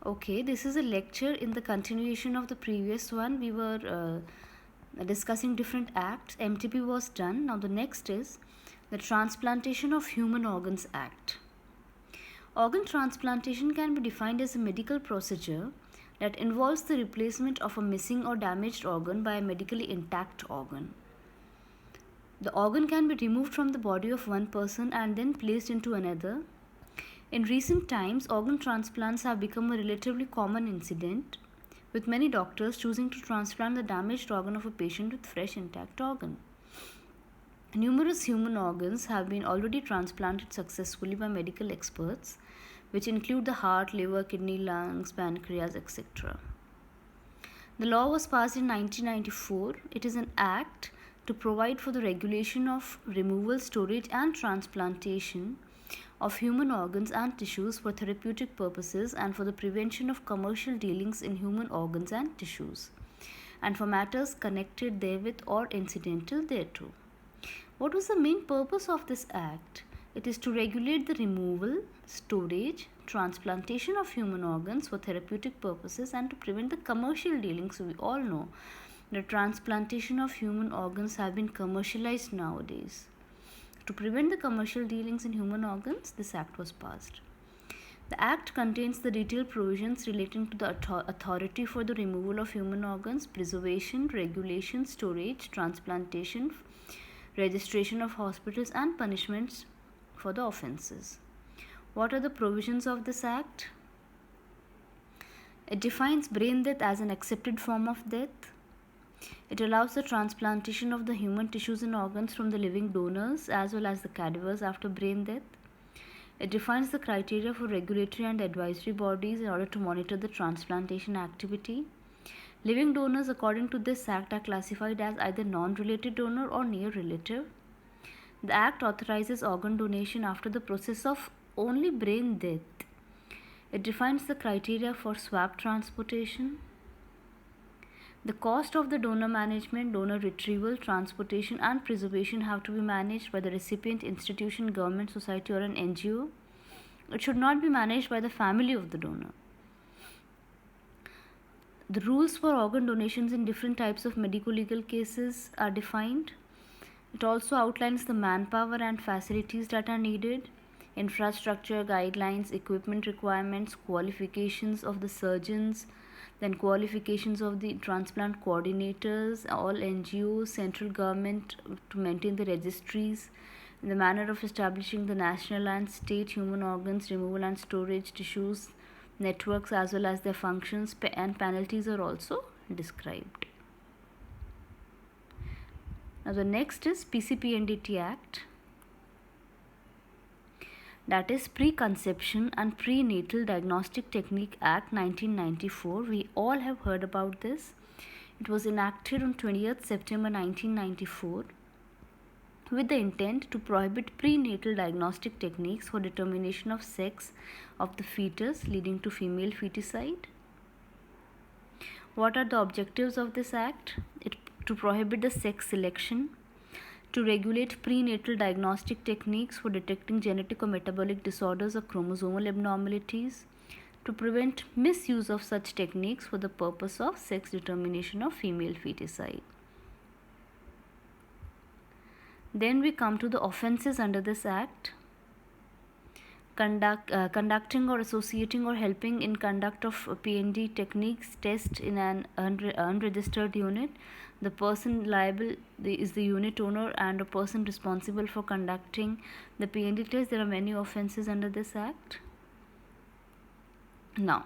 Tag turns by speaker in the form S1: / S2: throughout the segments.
S1: Okay, this is a lecture in the continuation of the previous one. We were discussing different acts. MTP was done. Now the next is the Transplantation of Human Organs Act. Organ transplantation can be defined as a medical procedure that involves the replacement of a missing or damaged organ by a medically intact organ. The organ can be removed from the body of one person and then placed into another. In recent times, organ transplants have become a relatively common incident, with many doctors choosing to transplant the damaged organ of a patient with fresh intact organ. Numerous human organs have been already transplanted successfully by medical experts, which include the heart, liver, kidney, lungs, pancreas, etc. The law was passed in 1994. It is an act to provide for the regulation of removal, storage, and transplantation of human organs and tissues for therapeutic purposes and for the prevention of commercial dealings in human organs and tissues, and for matters connected therewith or incidental thereto. What was the main purpose of this act? It is to regulate the removal, storage, transplantation of human organs for therapeutic purposes and to prevent the commercial dealings. We all know the transplantation of human organs have been commercialized nowadays. To prevent the commercial dealings in human organs, this act was passed. The act contains the detailed provisions relating to the authority for the removal of human organs, preservation, regulation, storage, transplantation, registration of hospitals, and punishments for the offences. What are the provisions of this act? It defines brain death as an accepted form of death. It allows the transplantation of the human tissues and organs from the living donors as well as the cadavers after brain death. It defines the criteria for regulatory and advisory bodies in order to monitor the transplantation activity. Living donors according to this act are classified as either non-related donor or near relative. The act authorizes organ donation after the process of only brain death. It defines the criteria for swab transportation. The cost of the donor management, donor retrieval, transportation, and preservation have to be managed by the recipient institution, government, society, or an NGO. It should not be managed by the family of the donor. The rules for organ donations in different types of medico-legal cases are defined. It also outlines the manpower and facilities that are needed, infrastructure, guidelines, equipment requirements, qualifications of the surgeons, then qualifications of the transplant coordinators, all NGOs, central government to maintain the registries, the manner of establishing the national and state human organs removal and storage tissues networks as well as their functions, and penalties are also described. Now the next is PCPNDT Act, that is Preconception and Prenatal Diagnostic Technique Act 1994. We all have heard about this. It was enacted on 20th September 1994 with the intent to prohibit prenatal diagnostic techniques for determination of sex of the fetus leading to female feticide. What are the objectives of this act? To prohibit the sex selection, to regulate prenatal diagnostic techniques for detecting genetic or metabolic disorders or chromosomal abnormalities, to prevent misuse of such techniques for the purpose of sex determination of female feticide. Then we come to the offences under this act. Conducting or associating or helping in conduct of PND techniques test in an unregistered unit. The person liable is the unit owner and a person responsible for conducting the PND test. There are many offences under this act. Now,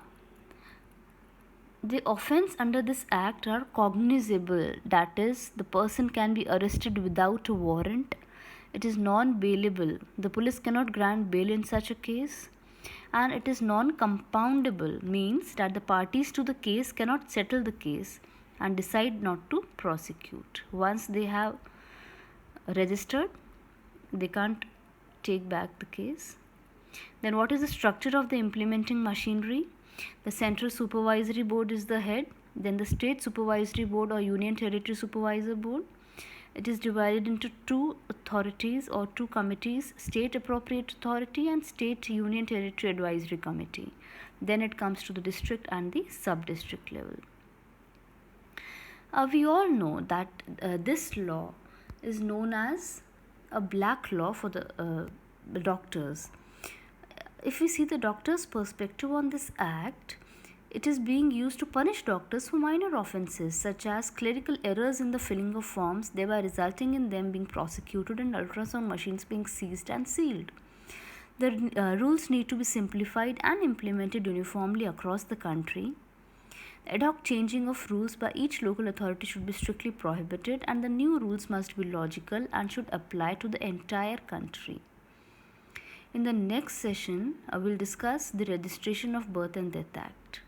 S1: the offence under this act are cognizable, that is, the person can be arrested without a warrant. It is non-bailable. The police cannot grant bail in such a case. And it is non-compoundable, means that the parties to the case cannot settle the case and decide not to prosecute. Once they have registered, they can't take back the case. Then what is the structure of the implementing machinery? The Central Supervisory Board is the head. Then the State Supervisory Board or Union Territory Supervisor Board. It is divided into two authorities or two committees, State Appropriate Authority and State Union Territory Advisory Committee. Then it comes to the district and the sub-district level. We all know that this law is known as a black law for the doctors. If we see the doctor's perspective on this act, it is being used to punish doctors for minor offences such as clerical errors in the filling of forms, thereby resulting in them being prosecuted and ultrasound machines being seized and sealed. The rules need to be simplified and implemented uniformly across the country. Ad hoc changing of rules by each local authority should be strictly prohibited, and the new rules must be logical and should apply to the entire country. In the next session, I will discuss the Registration of Birth and Death Act.